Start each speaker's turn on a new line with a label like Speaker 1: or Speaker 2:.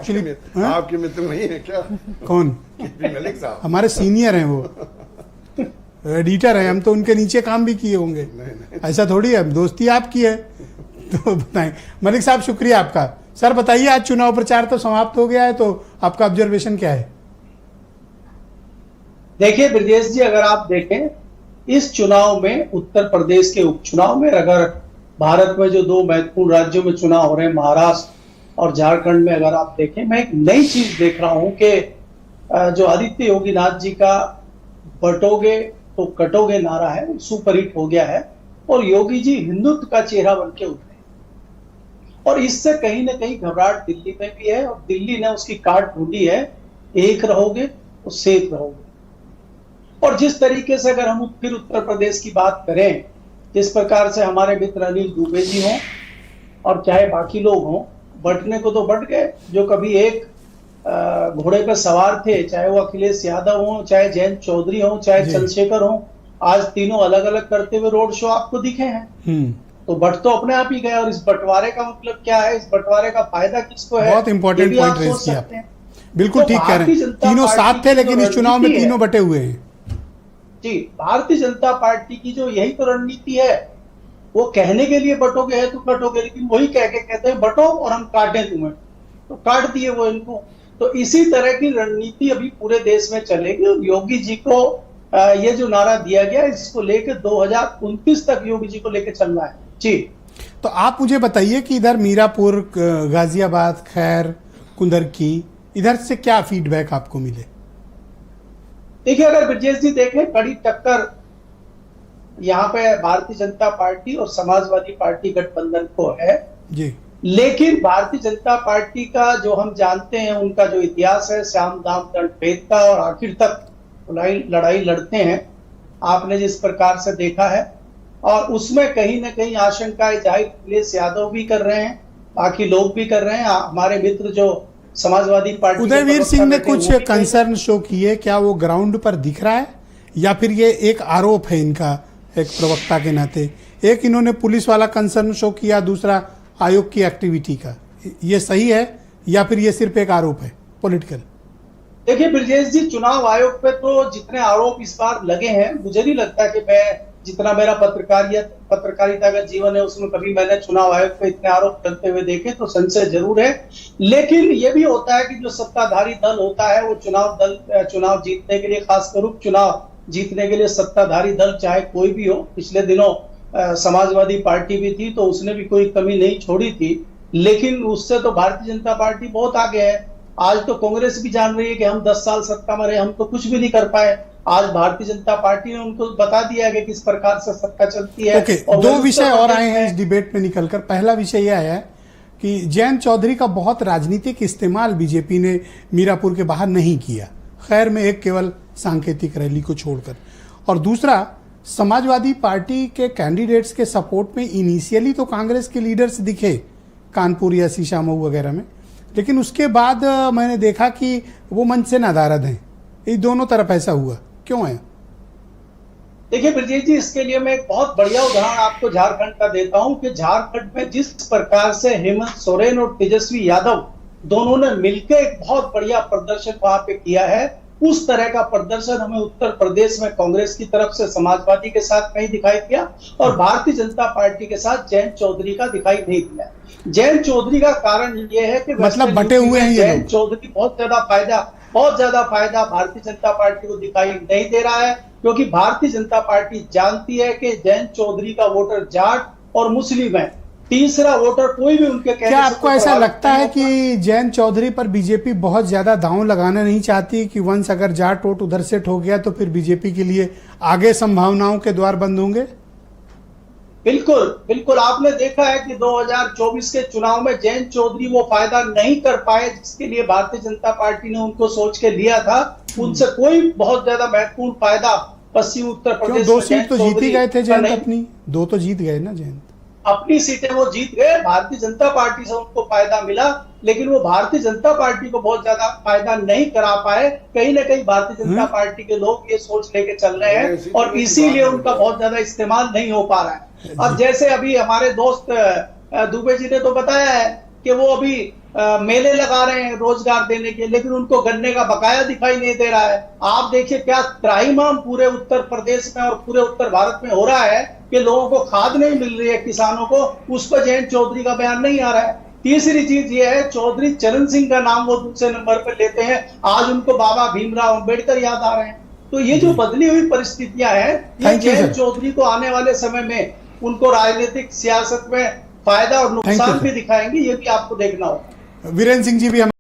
Speaker 1: Actually
Speaker 2: आपके मित्र नहीं है क्या?
Speaker 1: कौन?
Speaker 2: मलिक साहब
Speaker 1: हमारे सीनियर हैं, वो एडिटर हैं, हम तो उनके नीचे काम भी किए होंगे। ऐसा थोड़ी है, दोस्ती आपकी है। तो बताएं मलिक साहब, शुक्रिया आपका। सर बताइए, आज चुनाव प्रचार तो समाप्त हो गया है, तो आपका ऑब्जर्वेशन क्या है?
Speaker 3: देखिए ब्रजेश जी, अगर आप देखें इस चुनाव में, उत्तर प्रदेश के उपचुनाव में, अगर भारत में जो दो महत्वपूर्ण राज्यों में चुनाव हो रहे हैं, महाराष्ट्र और झारखंड में, अगर आप देखें, मैं एक नई चीज देख रहा हूं कि जो आदित्य योगीनाथ जी का बटोगे तो कटोगे नारा है, सुपरहिट हो गया है और योगी जी हिंदुत्व का चेहरा बन के उठे और इससे कहीं ना कहीं घबराहट दिल्ली में भी है और दिल्ली ने उसकी काट ढूंढी है, एक रहोगे तो सेफ रहोगे। और जिस तरीके से अगर हम फिर उत्तर प्रदेश की बात करें, जिस प्रकार से हमारे मित्र अनिल दुबे जी हों और चाहे बाकी लोग हों, बंटने को तो बंट गए। जो कभी एक घोड़े पर सवार थे, चाहे वो अखिलेश यादव हो, चाहे जयंत चौधरी हो, चाहे चंद्रशेखर हो, आज तीनों अलग अलग करते हुए रोड शो आपको दिखे हैं। तो बट तो अपने आप ही गए। और इस बंटवारे का मतलब क्या है, इस बंटवारे का फायदा किसको है?
Speaker 1: बहुत इंपॉर्टेंट पॉइंट रेज किया आपने। बिल्कुल ठीक कह रहे हैं, तीनों साथ थे लेकिन इस चुनाव में तीनों बटे हुए हैं।
Speaker 3: जी, भारतीय जनता पार्टी की जो यही तो रणनीति है, वो कहने के लिए बटोगे है तो कटोगे, लेकिन वही कह के कहते हैं बटो और हम काटें तुम्हें, तो काट दिए वो इनको। तो इसी तरह की रणनीति अभी पूरे देश में चलेगी और योगी जी को ये जो नारा दिया गया, इसको लेकर 2029 तक योगी जी को लेकर चलना है। जी,
Speaker 1: तो आप मुझे बताइए कि इधर मीरापुर, गाजियाबाद, खैर, कुंदरकी, इधर से क्या फीडबैक आपको मिले?
Speaker 3: देखिए, अगर ब्रजेश जी देखें, बड़ी टक्कर यहाँ पे भारतीय जनता पार्टी और समाजवादी पार्टी गठबंधन को है
Speaker 1: जी।
Speaker 3: लेकिन भारतीय जनता पार्टी का जो हम जानते हैं, उनका जो इतिहास है श्याम दाम दंड भेद का, और आखिर तक लड़ाई लड़ते हैं, आपने जिस प्रकार से देखा है, और उसमें कहीं ना कहीं आशंकाएं जाहिर अखिलेश यादव भी कर रहे हैं, बाकी लोग भी कर रहे हैं। हमारे मित्र जो समाजवादी पार्टी,
Speaker 1: उदयवीर सिंह ने कुछ कंसर्न शो किए, क्या वो ग्राउंड पर दिख रहा है या फिर ये एक आरोप है इनका, एक प्रवक्ता के नाते? एक इन्होंने पुलिस वाला कंसर्न शो किया, दूसरा आयोग की एक्टिविटी का। ये सही है या फिर ये सिर्फ एक आरोप है पॉलिटिकल?
Speaker 3: देखिए ब्रजेश जी, चुनाव आयोग पे तो जितने आरोप इस बार लगे हैं, मुझे नहीं लगता कि मैं, जितना मेरा पत्रकारिता का जीवन है, उसमें कभी मैंने चुनाव आयोग पे इतने आरोप करते हुए देखे, तो संशय जरूर है। लेकिन ये भी होता है कि जो सत्ताधारी दल होता है, वो चुनाव जीतने के लिए, खासकर उपचुनाव जीतने के लिए सत्ताधारी दल चाहे कोई भी हो, पिछले दिनों समाजवादी पार्टी भी थी तो उसने भी कोई कमी नहीं छोड़ी थी, लेकिन उससे तो भारतीय जनता पार्टी बहुत आगे है। आज तो कांग्रेस भी जान रही है कि हम 10 साल सत्ता में रहे, हम तो कुछ भी नहीं कर पाए। आज भारतीय जनता पार्टी ने उनको बता दिया है कि किस प्रकार से सत्ता चलती है।
Speaker 1: और दो विषय और आए हैं इस डिबेट में निकलकर। पहला विषय यह है कि जयंत चौधरी का बहुत राजनीतिक इस्तेमाल बीजेपी ने मीरापुर के बाहर नहीं किया, खैर में एक केवल सांकेतिक रैली को छोड़कर। और दूसरा, समाजवादी पार्टी के कैंडिडेट्स के सपोर्ट में इनिशियली तो कांग्रेस के लीडर्स दिखे कानपुर या शीशामऊ वगैरह में, लेकिन उसके बाद मैंने देखा कि वो मंच से नादारद हैं। ये दोनों तरफ ऐसा हुआ, क्यों है?
Speaker 3: देखिए ब्रजेश जी, इसके लिए मैं एक बहुत बढ़िया उदाहरण आपको झारखंड का देता हूं कि झारखंड में जिस प्रकार से हेमंत सोरेन और तेजस्वी यादव दोनों ने मिलकर एक बहुत बढ़िया प्रदर्शन वहां पे किया है, उस तरह का प्रदर्शन हमें उत्तर प्रदेश में कांग्रेस की तरफ से समाजवादी के साथ नहीं दिखाई दिया और भारतीय जनता पार्टी के साथ जयंत चौधरी का दिखाई नहीं दिया। जयंत चौधरी का कारण यह है कि
Speaker 1: मतलब बटे हुए हैं
Speaker 3: जयंत चौधरी बहुत ज्यादा फायदा भारतीय जनता पार्टी को दिखाई नहीं दे रहा है, क्योंकि भारतीय जनता पार्टी जानती है कि जयंत चौधरी का वोटर जाट और मुस्लिम है, तीसरा वोटर कोई भी उनके कहने।
Speaker 1: क्या आपको ऐसा लगता है कि जयंत चौधरी पर बीजेपी बहुत ज्यादा दांव लगाना नहीं चाहती कि वंस अगर जाट वोट उधर सेट हो गया तो फिर बीजेपी के लिए आगे संभावनाओं के द्वार बंद होंगे?
Speaker 3: बिल्कुल बिल्कुल, आपने देखा है कि 2024 के चुनाव में जयंत चौधरी वो फायदा नहीं कर पाए जिसके लिए भारतीय जनता पार्टी ने उनको सोच के लिया था। उनसे कोई बहुत ज्यादा महत्वपूर्ण फायदा पश्चिम उत्तर प्रदेश में
Speaker 1: 2 सीट तो जीत ही गए थे जयंत, अपनी 2 तो जीत गए ना जयंत,
Speaker 3: अपनी सीटें वो जीत गए। भारतीय जनता पार्टी से उनको फायदा मिला, लेकिन वो भारतीय जनता पार्टी को बहुत ज्यादा फायदा नहीं करा पाए। कहीं ना कहीं भारतीय जनता पार्टी के लोग ये सोच लेके चल रहे हैं और इसीलिए उनका बहुत ज्यादा इस्तेमाल नहीं हो पा रहा है। अब जैसे अभी हमारे दोस्त दुबे जी ने तो बताया है कि वो अभी मेले लगा रहे हैं रोजगार देने के, लेकिन उनको गन्ने का बकाया दिखाई नहीं दे रहा है। आप देखिए क्या त्राहिमाम पूरे उत्तर प्रदेश में और पूरे उत्तर भारत में हो रहा है कि लोगों को खाद नहीं मिल रही है, किसानों को, उस पर जयंत चौधरी का बयान नहीं आ रहा है। तीसरी चीज ये है, चौधरी चरण सिंह का नाम वो दूसरे नंबर पर लेते हैं, आज उनको बाबा भीमराव अंबेडकर याद आ रहे हैं। तो ये जो बदली हुई परिस्थितियां हैं, ये जयंत चौधरी को आने वाले समय में उनको राजनीतिक सियासत में फायदा और नुकसान भी दिखाएंगे, ये भी आपको देखना होगा।
Speaker 1: वीरेंद्र सिंह जी भी